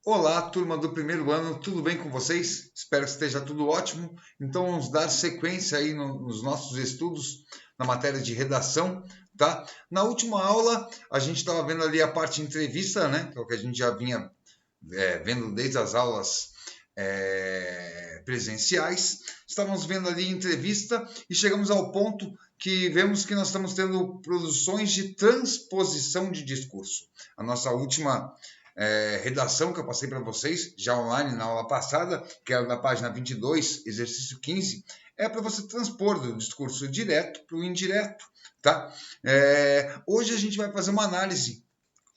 Olá, turma do primeiro ano, tudo bem com vocês? Espero que esteja tudo ótimo. Então, vamos dar sequência aí nos nossos estudos na matéria de redação, tá? Na última aula, a gente estava vendo ali a parte entrevista, né? Que é o que a gente já vinha vendo desde as aulas presenciais. Estávamos vendo ali entrevista e chegamos ao ponto que vemos que nós estamos tendo produções de transposição de discurso. A nossa última redação que eu passei para vocês, já online na aula passada, que era da página 22, exercício 15, é para você transpor do discurso direto para o indireto, tá? Hoje a gente vai fazer uma análise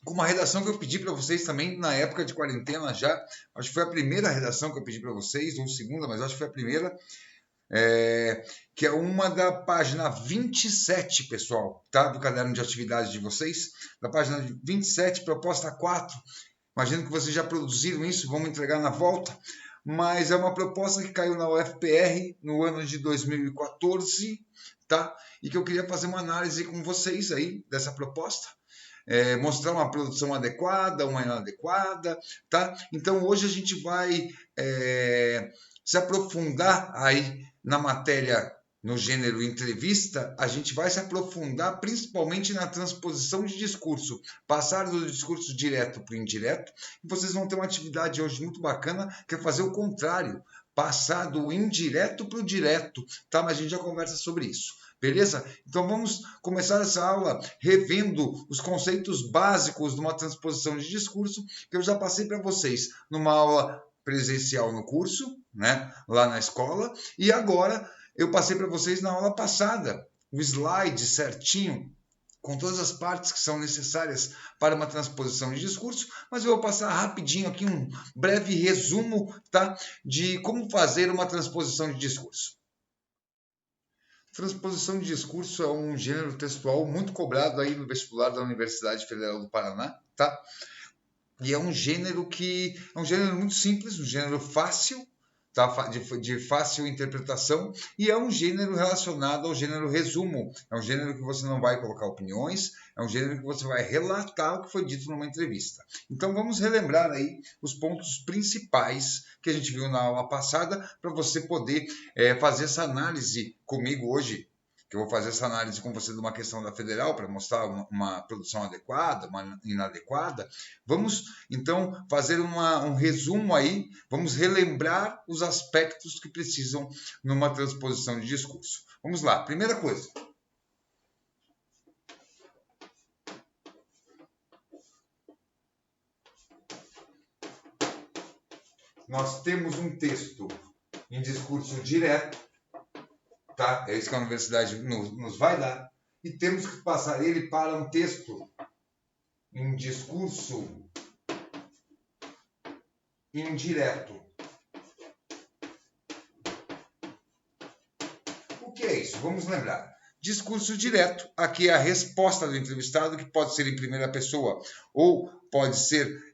com uma redação que eu pedi para vocês também na época de quarentena já. Acho que foi a primeira redação que eu pedi para vocês, ou segunda, mas acho que foi a primeira. Que é uma da página 27, pessoal, tá? Do caderno de atividades de vocês. Da página 27, proposta 4. Imagino que vocês já produziram isso, vamos entregar na volta. Mas é uma proposta que caiu na UFPR no ano de 2014, tá? E que eu queria fazer uma análise com vocês aí dessa proposta. Mostrar uma produção adequada, uma inadequada, tá? Então hoje a gente vai se aprofundar aí na matéria no gênero entrevista, a gente vai se aprofundar principalmente na transposição de discurso, passar do discurso direto para o indireto, e vocês vão ter uma atividade hoje muito bacana, que é fazer o contrário, passar do indireto para o direto, tá? Mas a gente já conversa sobre isso. Beleza? Então vamos começar essa aula revendo os conceitos básicos de uma transposição de discurso que eu já passei para vocês numa aula presencial no curso, né, lá na escola, e agora eu passei para vocês na aula passada, o slide certinho, com todas as partes que são necessárias para uma transposição de discurso, mas eu vou passar rapidinho aqui um breve resumo, tá, de como fazer uma transposição de discurso. Transposição de discurso é um gênero textual muito cobrado aí no vestibular da Universidade Federal do Paraná, tá? E é um gênero muito simples, um gênero fácil, tá? de fácil interpretação, e é um gênero relacionado ao gênero resumo. É um gênero que você não vai colocar opiniões, é um gênero que você vai relatar o que foi dito numa entrevista. Então vamos relembrar aí os pontos principais que a gente viu na aula passada, para você poder fazer essa análise comigo hoje, que eu vou fazer essa análise com você de uma questão da federal para mostrar uma produção adequada, uma inadequada. Vamos, então, fazer um resumo aí, vamos relembrar os aspectos que precisam numa transposição de discurso. Vamos lá, primeira coisa. Nós temos um texto em discurso direto, tá? É isso que a universidade nos vai dar. E temos que passar ele para um texto em discurso indireto. O que é isso? Vamos lembrar. Discurso direto, aqui é a resposta do entrevistado, que pode ser em primeira pessoa ou pode ser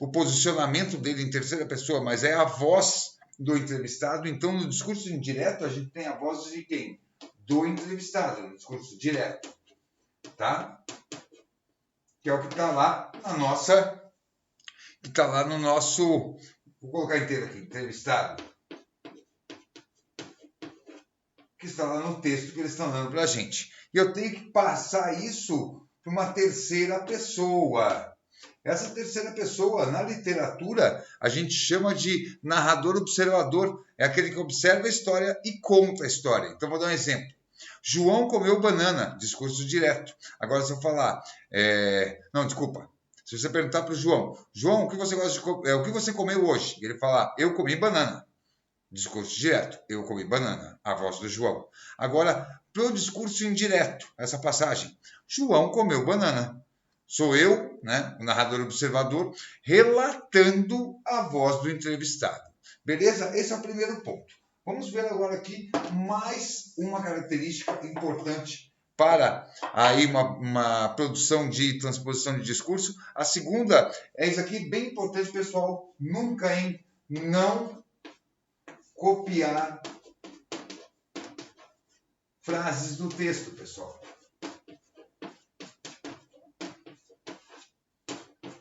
o posicionamento dele em terceira pessoa, mas é a voz do entrevistado. Então, no discurso indireto, a gente tem a voz de quem? Do entrevistado, no discurso direto, tá? Que é o que está lá na nossa... que está lá no nosso... Vou colocar inteiro aqui, entrevistado. Que está lá no texto que eles estão dando para a gente. E eu tenho que passar isso para uma terceira pessoa. Essa terceira pessoa, na literatura, a gente chama de narrador-observador. É aquele que observa a história e conta a história. Então, vou dar um exemplo. João comeu banana, discurso direto. Agora, se eu falar... Não, desculpa. Se você perguntar para o João, João, o que você gosta de comer? O que você comeu hoje? E ele falar, eu comi banana. Discurso direto, eu comi banana, a voz do João. Agora, para o discurso indireto, essa passagem, João comeu banana. Sou eu, né, o narrador observador, relatando a voz do entrevistado. Beleza? Esse é o primeiro ponto. Vamos ver agora aqui mais uma característica importante para aí uma produção de transposição de discurso. A segunda é isso aqui, bem importante, pessoal. Nunca, hein? Não copiar frases do texto, pessoal.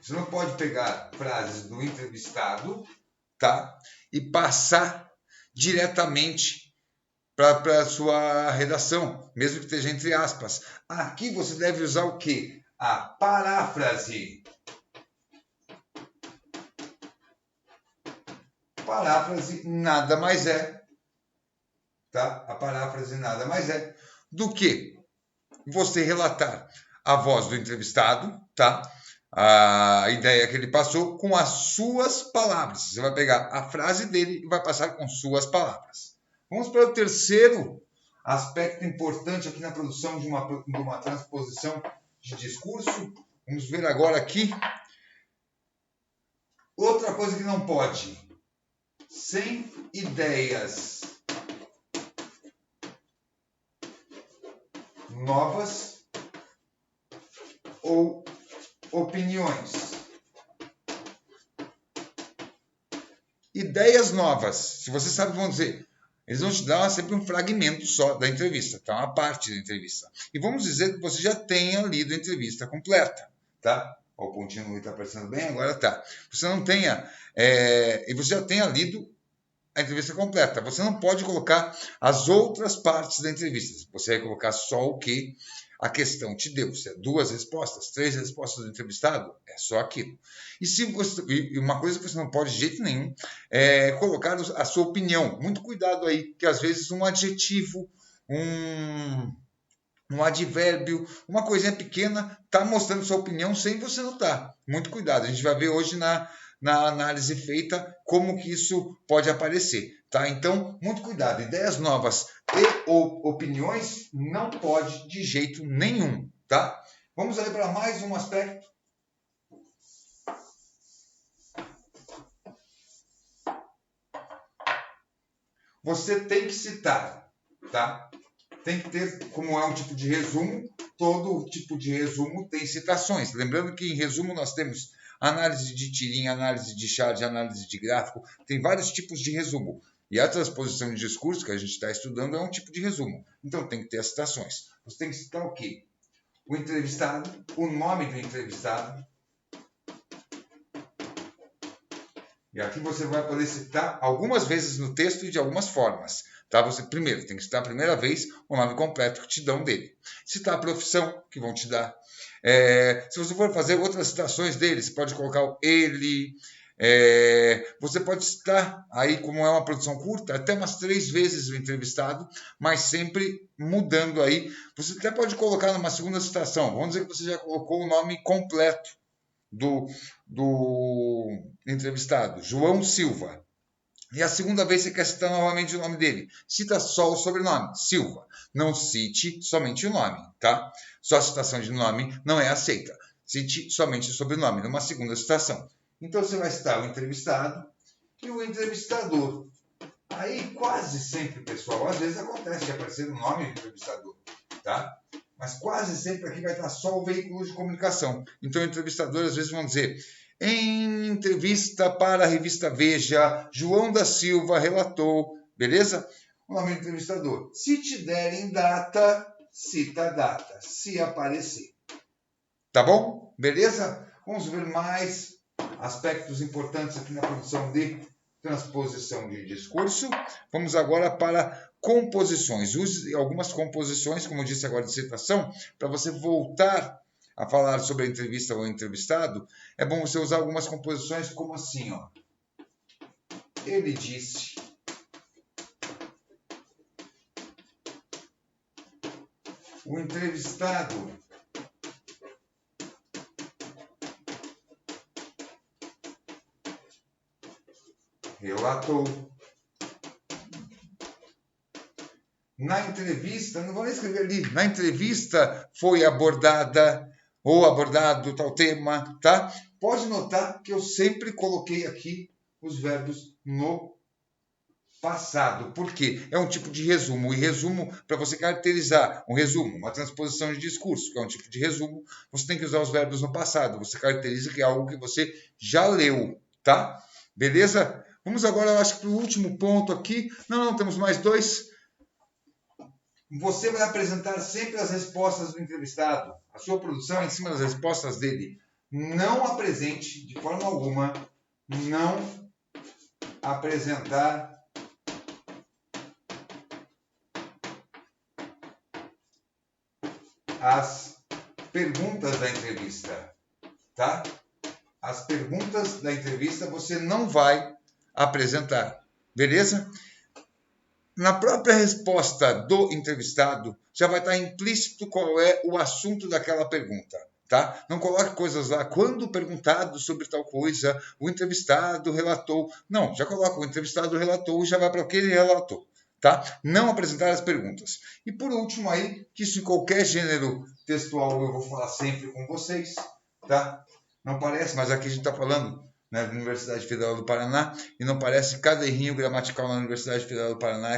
Você não pode pegar frases do entrevistado, tá? E passar diretamente para a sua redação, mesmo que esteja entre aspas. Aqui você deve usar o quê? A paráfrase. Paráfrase nada mais é, tá? A paráfrase nada mais é do que você relatar a voz do entrevistado, tá? A ideia que ele passou com as suas palavras. Você vai pegar a frase dele e vai passar com suas palavras. Vamos para o terceiro aspecto importante aqui na produção de uma transposição de discurso. Vamos ver agora aqui. Outra coisa que não pode. Sem ideias novas ou opiniões. Ideias novas. Se você sabe, vão dizer, eles vão te dar sempre um fragmento só da entrevista, tá? Uma parte da entrevista. E vamos dizer que você já tenha lido a entrevista completa, tá? O pontinho está aparecendo bem, agora tá. Você não tenha, e você já tenha lido a entrevista completa. Você não pode colocar as outras partes da entrevista. Você vai colocar só o que a questão te deu. Se é 2 respostas, 3 respostas do entrevistado, é só aquilo. E uma coisa que você não pode de jeito nenhum é colocar a sua opinião. Muito cuidado aí, que às vezes um adjetivo, um advérbio, uma coisinha pequena está mostrando sua opinião sem você notar. Muito cuidado. A gente vai ver hoje na análise feita como que isso pode aparecer, tá? Então, muito cuidado. Ideias novas e ou opiniões não pode de jeito nenhum, tá? Vamos aí para mais um aspecto. Você tem que citar, tá? Tem que ter, como é um tipo de resumo, todo tipo de resumo tem citações. Lembrando que em resumo nós temos análise de tirinha, análise de chart, análise de gráfico, tem vários tipos de resumo. E a transposição de discurso que a gente está estudando é um tipo de resumo. Então tem que ter as citações. Você tem que citar o quê? O entrevistado, o nome do entrevistado. E aqui você vai poder citar algumas vezes no texto e de algumas formas. Tá? Você primeiro tem que citar a primeira vez o nome completo que te dão dele. Citar a profissão que vão te dar. Se você for fazer outras citações dele, você pode colocar o ele. Você pode citar, aí como é uma produção curta, até umas 3 vezes o entrevistado, mas sempre mudando aí. Você até pode colocar numa segunda citação. Vamos dizer que você já colocou o nome completo do entrevistado, João Silva. E a segunda vez você quer citar novamente o nome dele. Cita só o sobrenome, Silva. Não cite somente o nome, tá? Só a citação de nome não é aceita. Cite somente o sobrenome, numa segunda citação. Então você vai citar o entrevistado e o entrevistador. Aí quase sempre, pessoal, às vezes acontece de aparecer o nome do entrevistador, tá? Mas quase sempre aqui vai estar só o veículo de comunicação. Então o entrevistador às vezes vão dizer: em entrevista para a revista Veja, João da Silva relatou, beleza? O nome do entrevistador. Se te derem data, cita a data, se aparecer. Tá bom? Beleza? Vamos ver mais aspectos importantes aqui na produção de transposição de discurso. Vamos agora para composições. Use algumas composições, como eu disse agora, de citação, para você voltar a falar sobre a entrevista ou entrevistado. É bom você usar algumas composições como assim, ó. Ele disse. O entrevistado relatou. Na entrevista, não vou nem escrever ali, na entrevista foi abordada ou abordado tal tema, tá? Pode notar que eu sempre coloquei aqui os verbos no passado. Por quê? É um tipo de resumo. E resumo, para você caracterizar um resumo, uma transposição de discurso, que é um tipo de resumo, você tem que usar os verbos no passado. Você caracteriza que é algo que você já leu, tá? Beleza? Vamos agora, eu acho que para o último ponto aqui. Não, temos mais 2. Você vai apresentar sempre as respostas do entrevistado. A sua produção é em cima das respostas dele. não apresente, de forma alguma, não apresentar as perguntas da entrevista, tá? As perguntas da entrevista você não vai apresentar, beleza? Na própria resposta do entrevistado, já vai estar implícito qual é o assunto daquela pergunta, tá? Não coloque coisas lá, quando perguntado sobre tal coisa, o entrevistado relatou. Não, já coloca o entrevistado relatou e já vai para o que ele relatou, tá? Não apresentar as perguntas. E por último aí, que isso em qualquer gênero textual eu vou falar sempre com vocês, tá? Não parece, mas aqui a gente está falando, né, da Universidade Federal do Paraná, e não parece que cada errinho gramatical na Universidade Federal do Paraná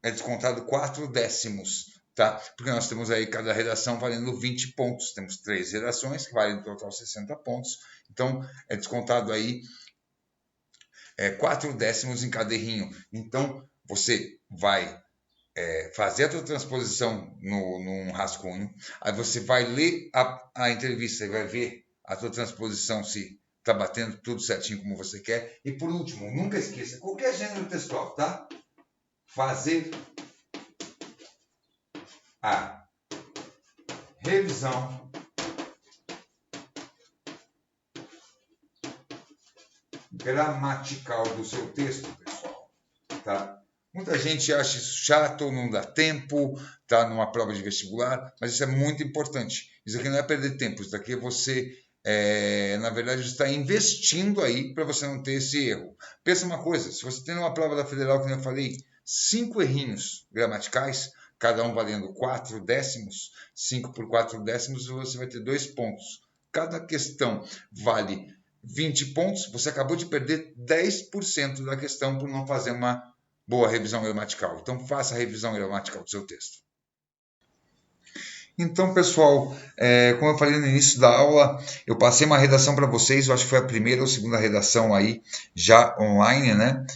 é descontado 4 décimos, tá? Porque nós temos aí cada redação valendo 20 pontos. Temos 3 redações que valem no total 60 pontos. Então, é descontado aí 4 décimos em cada errinho. Então, você vai fazer a tua transposição num rascunho, aí você vai ler a entrevista e vai ver a tua transposição se está batendo tudo certinho como você quer. E por último, nunca esqueça, qualquer gênero textual, tá? Fazer a revisão gramatical do seu texto, pessoal, tá? Muita gente acha isso chato, não dá tempo, tá numa prova de vestibular, mas isso é muito importante. Isso aqui não é perder tempo, isso aqui é você, na verdade, você está investindo aí para você não ter esse erro. Pensa uma coisa, se você tem uma prova da Federal, como eu falei, 5 errinhos gramaticais, cada um valendo 4 décimos, 5 por 4 décimos, você vai ter 2 pontos. Cada questão vale 20 pontos, você acabou de perder 10% da questão por não fazer uma boa revisão gramatical. Então, faça a revisão gramatical do seu texto. Então, pessoal, como eu falei no início da aula, eu passei uma redação para vocês, eu acho que foi a primeira ou segunda redação aí, já online, né?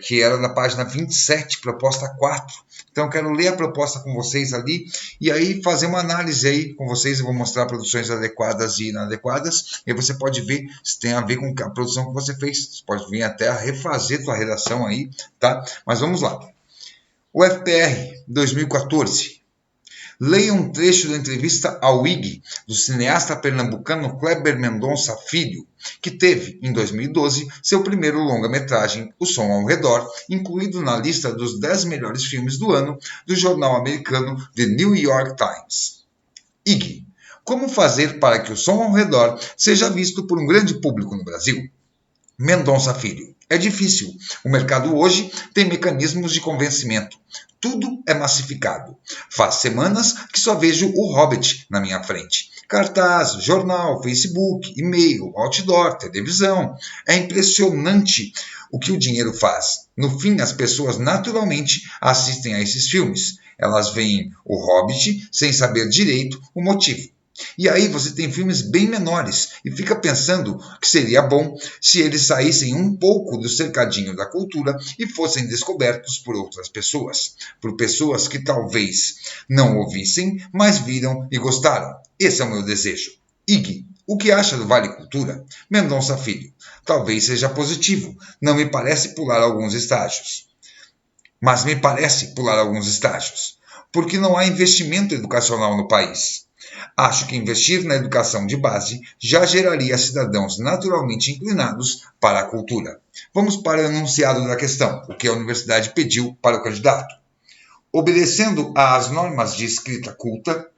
Que era da página 27, proposta 4. Então, eu quero ler a proposta com vocês ali e aí fazer uma análise aí com vocês. Eu vou mostrar produções adequadas e inadequadas. E aí você pode ver se tem a ver com a produção que você fez. Você pode vir até a refazer sua redação aí, tá? Mas vamos lá. O FPR 2014. Leia um trecho da entrevista ao IG do cineasta pernambucano Kleber Mendonça Filho, que teve, em 2012, seu primeiro longa-metragem, O Som ao Redor, incluído na lista dos 10 melhores filmes do ano do jornal americano The New York Times. IG. Como fazer para que O Som ao Redor seja visto por um grande público no Brasil? Mendonça Filho. É difícil. O mercado hoje tem mecanismos de convencimento. Tudo é massificado. Faz semanas que só vejo o Hobbit na minha frente. Cartaz, jornal, Facebook, e-mail, outdoor, televisão. É impressionante o que o dinheiro faz. No fim, as pessoas naturalmente assistem a esses filmes. Elas veem o Hobbit sem saber direito o motivo. E aí você tem filmes bem menores e fica pensando que seria bom se eles saíssem um pouco do cercadinho da cultura e fossem descobertos por outras pessoas, por pessoas que talvez não ouvissem, mas viram e gostaram. Esse é o meu desejo. IG, o que acha do Vale Cultura? Mendonça Filho. Talvez seja positivo. Não me parece pular alguns estágios. Mas me parece pular alguns estágios. Porque não há investimento educacional no país. Acho que investir na educação de base já geraria cidadãos naturalmente inclinados para a cultura. Vamos para o enunciado da questão, o que a universidade pediu para o candidato. Obedecendo às normas de escrita culta,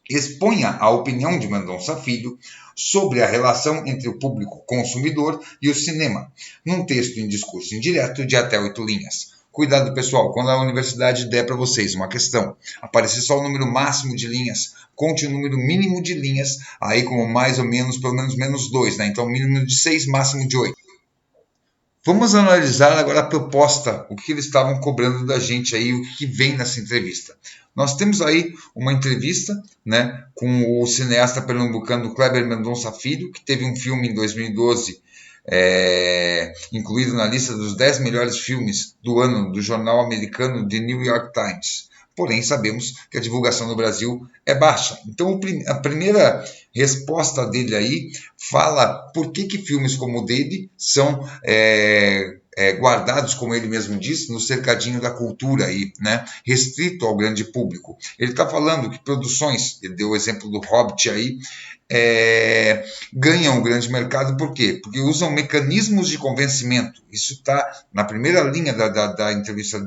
exponha a opinião de Mendonça Filho sobre a relação entre o público consumidor e o cinema, num texto em discurso indireto de até 8 linhas. Cuidado, pessoal, quando a universidade der para vocês uma questão, aparecer só o número máximo de linhas, conte o número mínimo de linhas, aí como mais ou menos, pelo menos menos 2, né? Então mínimo de 6, máximo de 8. Vamos analisar agora a proposta, o que eles estavam cobrando da gente aí, o que vem nessa entrevista. Nós temos aí uma entrevista, né, com o cineasta pernambucano Kleber Mendonça Filho, que teve um filme em 2012, incluído na lista dos 10 melhores filmes do ano do jornal americano The New York Times. porém sabemos que a divulgação no Brasil é baixa. Então, a primeira resposta dele aí fala por que filmes como o dele são guardados, como ele mesmo disse, no cercadinho da cultura aí, né? Restrito ao grande público. Ele está falando que produções, ele deu o exemplo do Hobbit aí, ganham um grande mercado, por quê? Porque usam mecanismos de convencimento. Isso está na primeira linha da entrevista,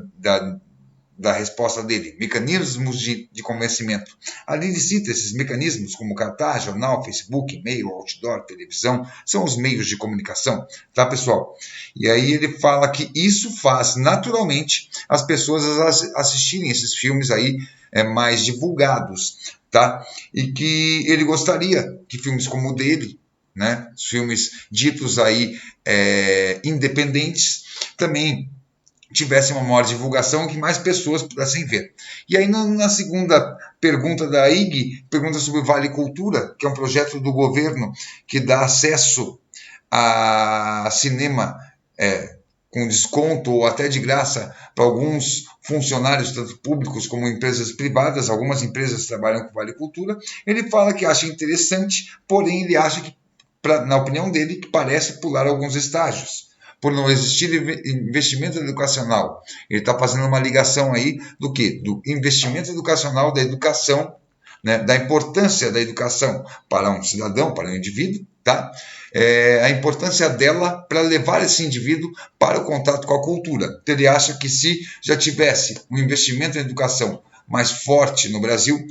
da resposta dele, mecanismos de convencimento. Ali ele cita esses mecanismos como cartaz, jornal, Facebook, e-mail, outdoor, televisão, são os meios de comunicação, tá, pessoal? E aí ele fala que isso faz naturalmente as pessoas assistirem esses filmes aí mais divulgados, tá? E que ele gostaria que filmes como o dele, né, os filmes ditos aí independentes, também tivesse uma maior divulgação, que mais pessoas pudessem ver. E aí, na segunda pergunta da IG, pergunta sobre o Vale Cultura, que é um projeto do governo que dá acesso a cinema com desconto ou até de graça para alguns funcionários, tanto públicos como empresas privadas. Algumas empresas trabalham com Vale Cultura. Ele fala que acha interessante, porém ele acha que, na opinião dele, que parece pular alguns estágios, por não existir investimento educacional. Ele está fazendo uma ligação aí do quê? Do investimento educacional, da educação, né? Da importância da educação para um cidadão, para um indivíduo, tá? A importância dela para levar esse indivíduo para o contato com a cultura. Então, ele acha que se já tivesse um investimento em educação mais forte no Brasil,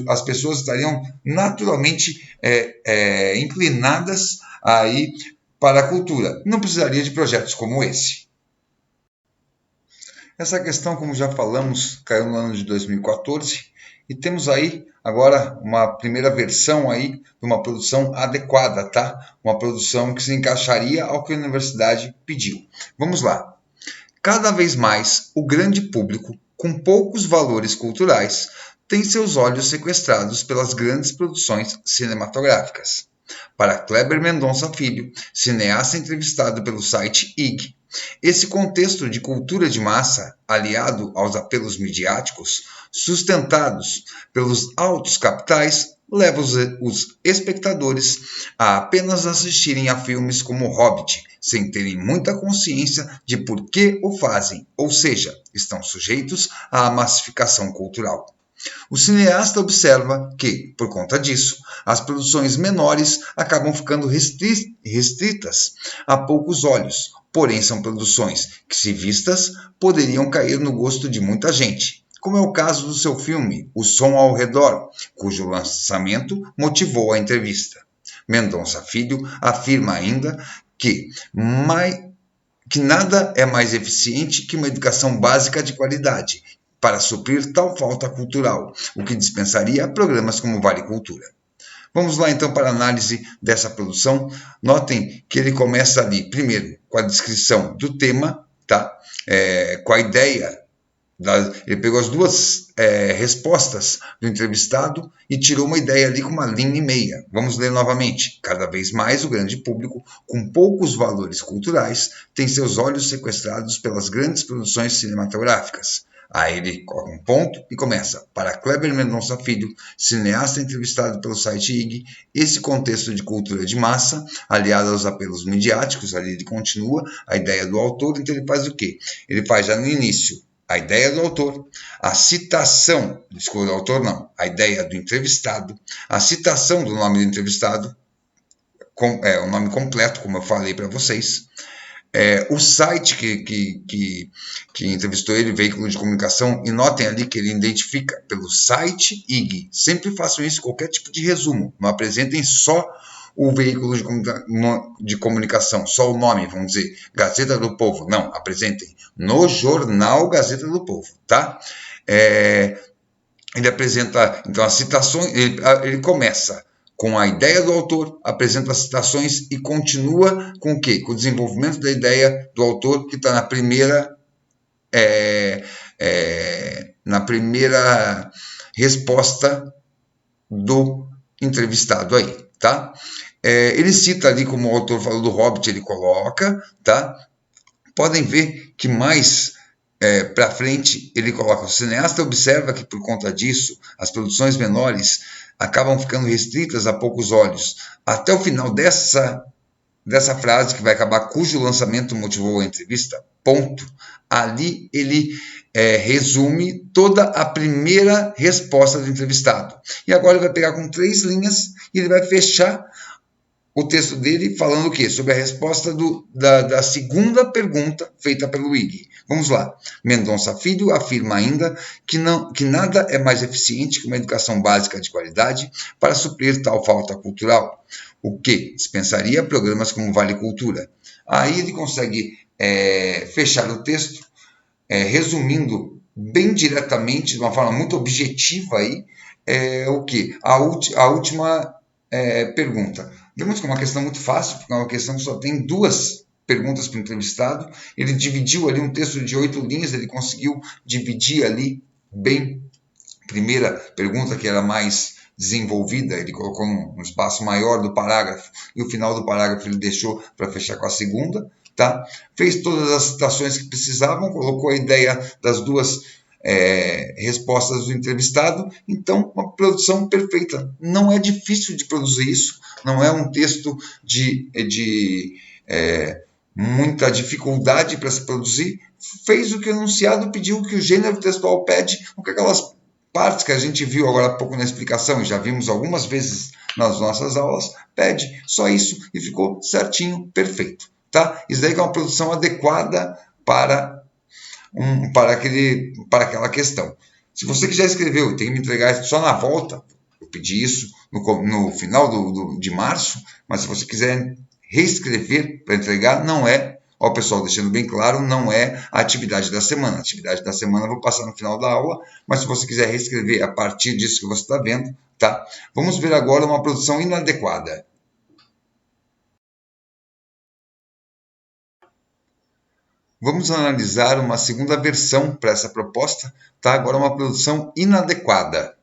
as pessoas estariam naturalmente inclinadas aí para a cultura. Não precisaria de projetos como esse. Essa questão, como já falamos, caiu no ano de 2014 e temos aí agora uma primeira versão aí de uma produção adequada, tá? Uma produção que se encaixaria ao que a universidade pediu. Vamos lá. Cada vez mais, o grande público, com poucos valores culturais, tem seus olhos sequestrados pelas grandes produções cinematográficas. Para Kleber Mendonça Filho, cineasta entrevistado pelo site IG, esse contexto de cultura de massa, aliado aos apelos midiáticos, sustentados pelos altos capitais, leva os espectadores a apenas assistirem a filmes como Hobbit, sem terem muita consciência de por que o fazem, ou seja, estão sujeitos à massificação cultural. O cineasta observa que, por conta disso, as produções menores acabam ficando restritas a poucos olhos, porém são produções que, se vistas, poderiam cair no gosto de muita gente, como é o caso do seu filme O Som ao Redor, cujo lançamento motivou a entrevista. Mendonça Filho afirma ainda que nada é mais eficiente que uma educação básica de qualidade, para suprir tal falta cultural, o que dispensaria programas como Vale Cultura. Vamos lá então para a análise dessa produção. Notem que ele começa ali, primeiro, com a descrição do tema, tá? Com a ideia. Ele pegou as duas respostas do entrevistado e tirou uma ideia ali com uma linha e meia. Vamos ler novamente. Cada vez mais o grande público, com poucos valores culturais, tem seus olhos sequestrados pelas grandes produções cinematográficas. Aí ele coloca um ponto e começa. Para Kleber Mendonça Filho, cineasta entrevistado pelo site IG, esse contexto de cultura de massa, aliado aos apelos midiáticos, ali ele continua, a ideia do autor, então ele faz o quê? Ele faz já no início a ideia do autor, a citação, desculpa, do autor não, a ideia do entrevistado, a citação do nome do entrevistado, o nome completo, como eu falei para vocês, o site que entrevistou ele, veículo de comunicação, e notem ali que ele identifica pelo site IG. Sempre façam isso, qualquer tipo de resumo. Não apresentem só o veículo de comunicação, só o nome, vamos dizer, Gazeta do Povo. Não, apresentem no jornal Gazeta do Povo, tá? Ele apresenta, então, as citações, ele começa com a ideia do autor, apresenta as citações e continua com o quê? Com o desenvolvimento da ideia do autor, que está na primeira resposta do entrevistado aí, tá? Ele cita ali, como o autor falou do Hobbit, ele coloca, tá? Podem ver que mais para frente, ele coloca: o cineasta observa que, por conta disso, as produções menores acabam ficando restritas a poucos olhos. Até o final dessa frase, que vai acabar, cujo lançamento motivou a entrevista, ponto. Ali ele resume toda a primeira resposta do entrevistado. E agora ele vai pegar com 3 linhas e ele vai fechar o texto dele falando o quê? Sobre a resposta da segunda pergunta feita pelo IG. Vamos lá. Mendonça Filho afirma ainda que nada é mais eficiente que uma educação básica de qualidade para suprir tal falta cultural, o que dispensaria programas como Vale Cultura. Aí ele consegue fechar o texto, resumindo bem diretamente, de uma forma muito objetiva, aí, o que? A última pergunta. Vemos que é uma questão muito fácil, porque é uma questão que só tem 2 perguntas para o entrevistado. Ele dividiu ali um texto de 8 linhas, ele conseguiu dividir ali bem. Primeira pergunta, que era mais desenvolvida, ele colocou um espaço maior do parágrafo, e o final do parágrafo ele deixou para fechar com a segunda. Tá? Fez todas as citações que precisavam, colocou a ideia das 2 respostas do entrevistado. Então, uma produção perfeita. Não é difícil de produzir isso, não é um texto de muita dificuldade para se produzir. Fez o que o enunciado pediu, o que o gênero textual pede, o que aquelas partes que a gente viu agora há pouco na explicação, e já vimos algumas vezes nas nossas aulas, pede. Só isso e ficou certinho, perfeito. Tá? Isso daí que é uma produção adequada para aquela questão. Se você quiser escrever, eu tenho que me entregar só na volta, eu pedi isso no final de março, mas se você quiser reescrever para entregar, não é, ó, pessoal, deixando bem claro, não é a atividade da semana. A atividade da semana eu vou passar no final da aula, mas se você quiser reescrever a partir disso que você está vendo, tá? Vamos ver agora uma produção inadequada. Vamos analisar uma segunda versão para essa proposta, tá? Agora uma produção inadequada.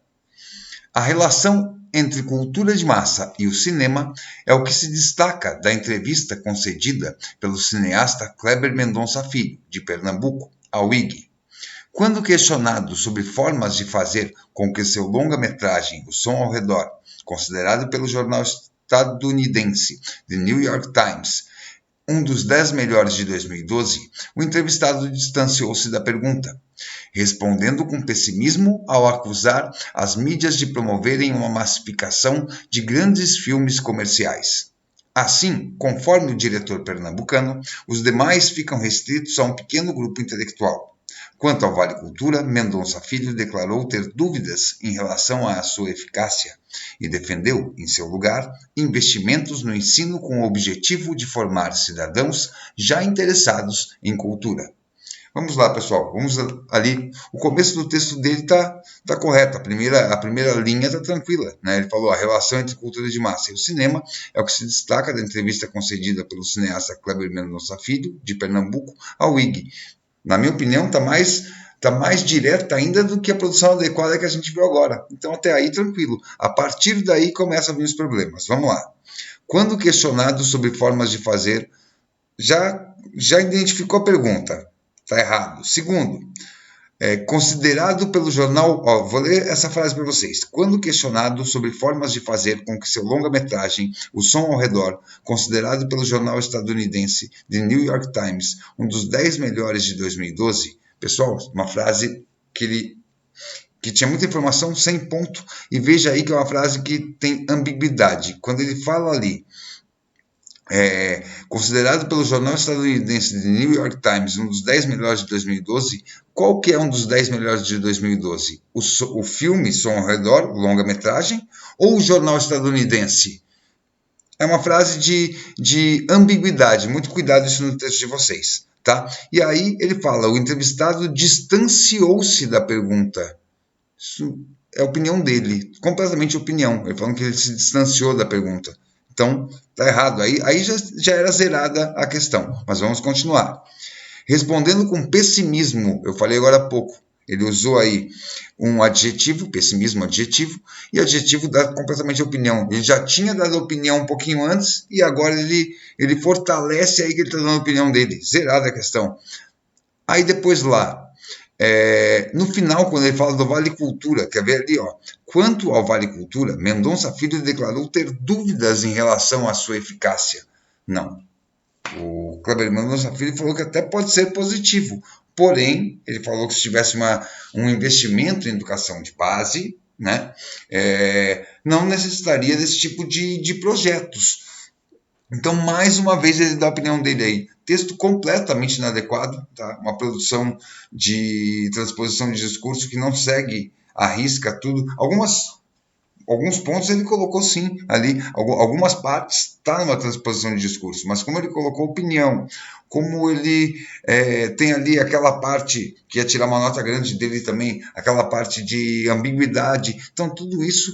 A relação entre cultura de massa e o cinema é o que se destaca da entrevista concedida pelo cineasta Kleber Mendonça Filho, de Pernambuco, ao IG. Quando questionado sobre formas de fazer com que seu longa-metragem O Som ao Redor, considerado pelo jornal estadunidense The New York Times um dos 10 melhores de 2012, o entrevistado distanciou-se da pergunta, respondendo com pessimismo ao acusar as mídias de promoverem uma massificação de grandes filmes comerciais. Assim, conforme o diretor pernambucano, os demais ficam restritos a um pequeno grupo intelectual. Quanto ao Vale Cultura, Mendonça Filho declarou ter dúvidas em relação à sua eficácia e defendeu, em seu lugar, investimentos no ensino com o objetivo de formar cidadãos já interessados em cultura. Vamos lá, pessoal, vamos ali. O começo do texto dele tá correto, a primeira linha está tranquila, né? Ele falou: a relação entre cultura de massa e o cinema é o que se destaca da entrevista concedida pelo cineasta Kleber Mendonça Filho, de Pernambuco, ao IG. Na minha opinião, está mais direta ainda do que a produção adequada que a gente viu agora. Então, até aí, tranquilo. A partir daí, começam a vir os problemas. Vamos lá. Quando questionado sobre formas de fazer, já identificou a pergunta. Está errado. Segundo, considerado pelo jornal... vou ler essa frase para vocês. Quando questionado sobre formas de fazer com que seu longa-metragem, O Som ao Redor, considerado pelo jornal estadunidense The New York Times, um dos 10 melhores de 2012... Pessoal, uma frase que tinha muita informação sem ponto, e veja aí que é uma frase que tem ambiguidade. Quando ele fala ali, considerado pelo jornal estadunidense The New York Times um dos 10 melhores de 2012, qual que é um dos 10 melhores de 2012? O filme Som ao Redor, longa-metragem, ou o jornal estadunidense? É uma frase de ambiguidade, muito cuidado isso no texto de vocês. Tá? E aí ele fala: o entrevistado distanciou-se da pergunta. Isso é a opinião dele, completamente opinião. Ele falando que ele se distanciou da pergunta. Então, tá errado. Aí já era zerada a questão. Mas vamos continuar. Respondendo com pessimismo, eu falei agora há pouco, ele usou aí um adjetivo, pessimismo adjetivo, e adjetivo dá completamente opinião. Ele já tinha dado opinião um pouquinho antes, e agora ele fortalece aí que ele está dando a opinião dele. Zerada a questão. Aí depois lá, No final, quando ele fala do Vale Cultura, quer ver ali, ó, quanto ao Vale Cultura, Mendonça Filho declarou ter dúvidas em relação à sua eficácia. Não. O Kleber Mendonça Filho falou que até pode ser positivo, porém, ele falou que se tivesse um investimento em educação de base, né, não necessitaria desse tipo de projetos. Então, mais uma vez, ele dá a opinião dele aí. Texto completamente inadequado, tá? Uma produção de transposição de discurso que não segue à risca tudo. Alguns pontos ele colocou sim ali, algumas partes está numa transposição de discurso, mas como ele colocou opinião, como ele tem ali aquela parte que ia tirar uma nota grande dele também, aquela parte de ambiguidade, então tudo isso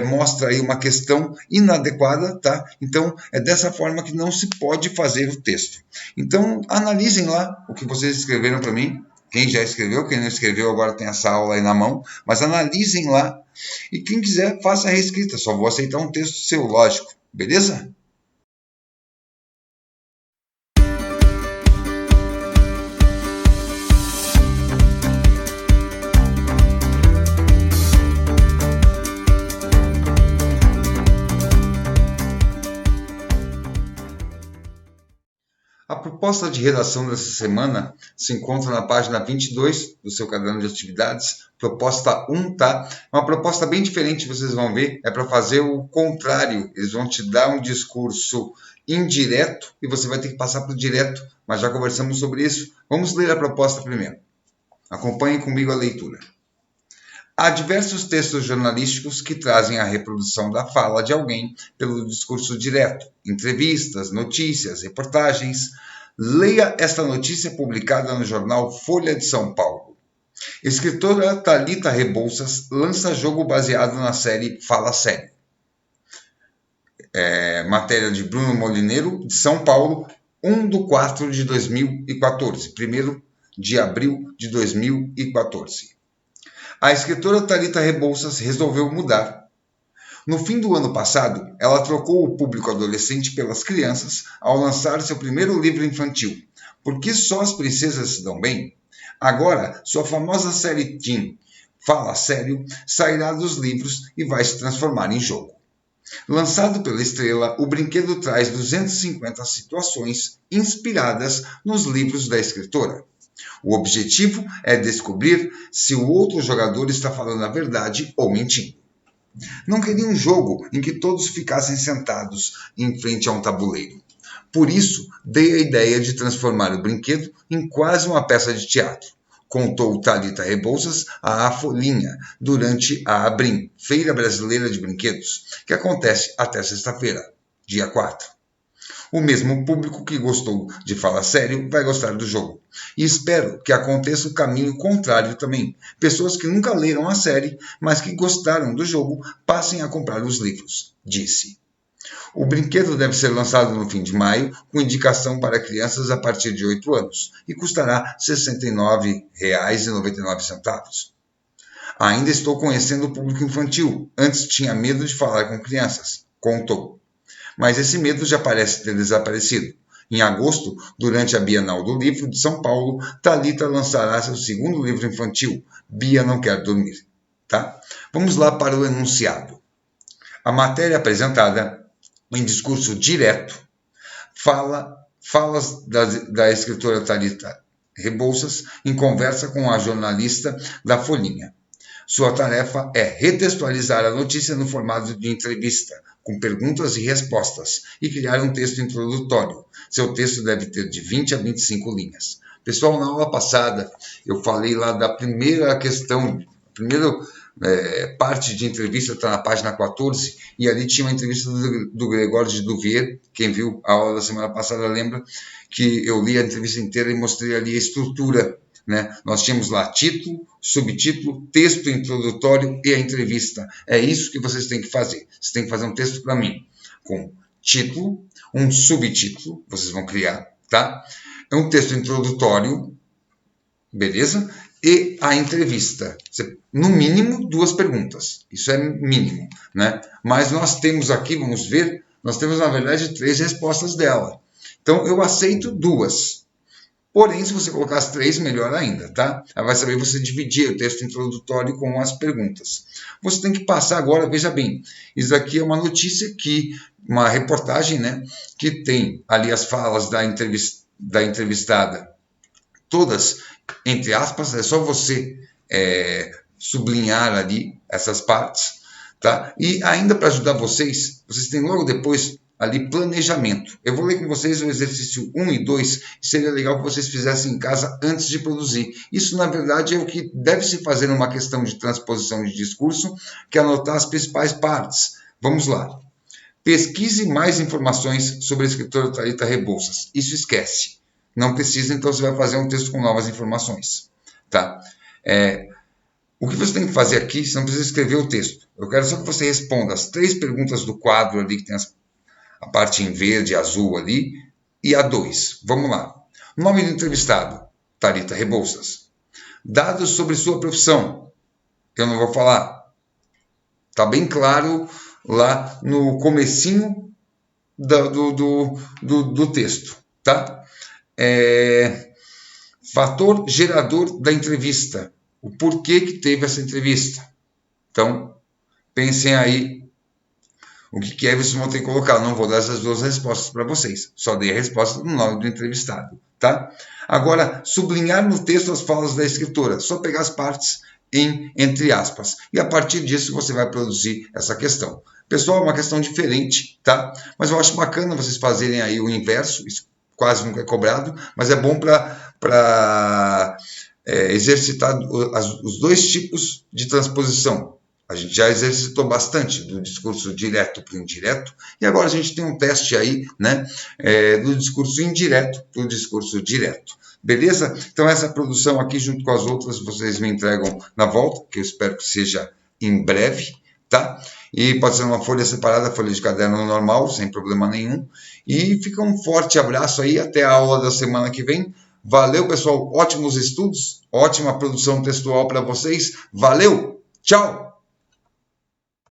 mostra aí uma questão inadequada, tá? Então é dessa forma que não se pode fazer o texto. Então analisem lá o que vocês escreveram para mim. Quem já escreveu, quem não escreveu, agora tem essa aula aí na mão, mas analisem lá. E quem quiser, faça a reescrita, só vou aceitar um texto seu, lógico, beleza? A proposta de redação dessa semana se encontra na página 22 do seu caderno de atividades, proposta 1, tá? Uma proposta bem diferente, vocês vão ver, é para fazer o contrário. Eles vão te dar um discurso indireto e você vai ter que passar para o direto, mas já conversamos sobre isso. Vamos ler a proposta primeiro. Acompanhem comigo a leitura. Há diversos textos jornalísticos que trazem a reprodução da fala de alguém pelo discurso direto, entrevistas, notícias, reportagens. Leia esta notícia publicada no jornal Folha de São Paulo. Escritora Thalita Rebouças lança jogo baseado na série Fala Sério. Matéria de Bruno Molineiro, de São Paulo, 1/4/2014, 1º de abril de 2014. A escritora Thalita Rebouças resolveu mudar. No fim do ano passado, ela trocou o público adolescente pelas crianças ao lançar seu primeiro livro infantil, Por que só as princesas se dão bem? Agora, sua famosa série teen, Fala Sério, sairá dos livros e vai se transformar em jogo. Lançado pela Estrela, o brinquedo traz 250 situações inspiradas nos livros da escritora. O objetivo é descobrir se o outro jogador está falando a verdade ou mentindo. Não queria um jogo em que todos ficassem sentados em frente a um tabuleiro. Por isso, dei a ideia de transformar o brinquedo em quase uma peça de teatro, contou Thalita Rebouças à Folhinha durante a ABRIM, Feira Brasileira de Brinquedos, que acontece até sexta-feira, dia 4. O mesmo público que gostou de Fala Sério vai gostar do jogo. E espero que aconteça o caminho contrário também. Pessoas que nunca leram a série, mas que gostaram do jogo, passem a comprar os livros, disse. O brinquedo deve ser lançado no fim de maio, com indicação para crianças a partir de 8 anos, e custará R$ 69,99. Ainda estou conhecendo o público infantil. Antes tinha medo de falar com crianças, contou. Mas esse medo já parece ter desaparecido. Em agosto, durante a Bienal do Livro de São Paulo, Thalita lançará seu segundo livro infantil, Bia Não Quer Dormir. Tá? Vamos lá para o enunciado. A matéria apresentada, em discurso direto, falas da escritora Thalita Rebouças em conversa com a jornalista da Folhinha. Sua tarefa é retextualizar a notícia no formato de entrevista, com perguntas e respostas, e criar um texto introdutório. Seu texto deve ter de 20 a 25 linhas. Pessoal, na aula passada, eu falei lá da primeira questão, a primeira parte de entrevista está na página 14, e ali tinha uma entrevista do Gregório de Duvier. Quem viu a aula da semana passada lembra que eu li a entrevista inteira e mostrei ali a estrutura. Né? Nós tínhamos lá título, subtítulo, texto introdutório e a entrevista. É isso que vocês têm que fazer. Vocês têm que fazer um texto para mim, com título, um subtítulo, vocês vão criar, tá? É um texto introdutório, beleza? E a entrevista. No mínimo, 2 perguntas. Isso é mínimo, né? Mas nós temos aqui, vamos ver, nós temos, na verdade, 3 respostas dela. Então, eu aceito 2. Porém, se você colocar as 3, melhor ainda, tá? Ela vai saber você dividir o texto introdutório com as perguntas. Você tem que passar agora, veja bem, isso aqui é uma notícia uma reportagem, né, que tem ali as falas da entrevistada, todas, entre aspas, é só você sublinhar ali essas partes, tá? E ainda para ajudar vocês têm logo depois ali planejamento. Eu vou ler com vocês o exercício 1 e 2, e seria legal que vocês fizessem em casa antes de produzir. Isso, na verdade, é o que deve se fazer numa questão de transposição de discurso, que é anotar as principais partes. Vamos lá. Pesquise mais informações sobre a escritora Thalita Rebouças. Isso esquece. Não precisa, então você vai fazer um texto com novas informações. Tá? O que você tem que fazer aqui, você não precisa escrever o texto. Eu quero só que você responda as 3 perguntas do quadro ali, que tem a parte em verde e azul ali, e a 2. Vamos lá. Nome do entrevistado, Thalita Rebouças. Dados sobre sua profissão. Eu não vou falar. Está bem claro lá no comecinho do texto. Tá? Fator gerador da entrevista. O porquê que teve essa entrevista. Então, pensem aí o que é vocês vão ter que colocar. Eu não vou dar essas 2 respostas para vocês. Só dei a resposta do nome do entrevistado. Tá? Agora, sublinhar no texto as falas da escritora. Só pegar as partes entre aspas. E a partir disso você vai produzir essa questão. Pessoal, é uma questão diferente, tá? Mas eu acho bacana vocês fazerem aí o inverso. Isso quase nunca é cobrado, mas é bom para exercitar os 2 tipos de transposição. A gente já exercitou bastante do discurso direto para o indireto, e agora a gente tem um teste aí, né, do discurso indireto para o discurso direto. Beleza? Então essa produção aqui, junto com as outras, vocês me entregam na volta, que eu espero que seja em breve, tá? E pode ser uma folha separada, folha de caderno normal, sem problema nenhum. E fica um forte abraço aí, até a aula da semana que vem. Valeu, pessoal, ótimos estudos, ótima produção textual para vocês. Valeu, tchau!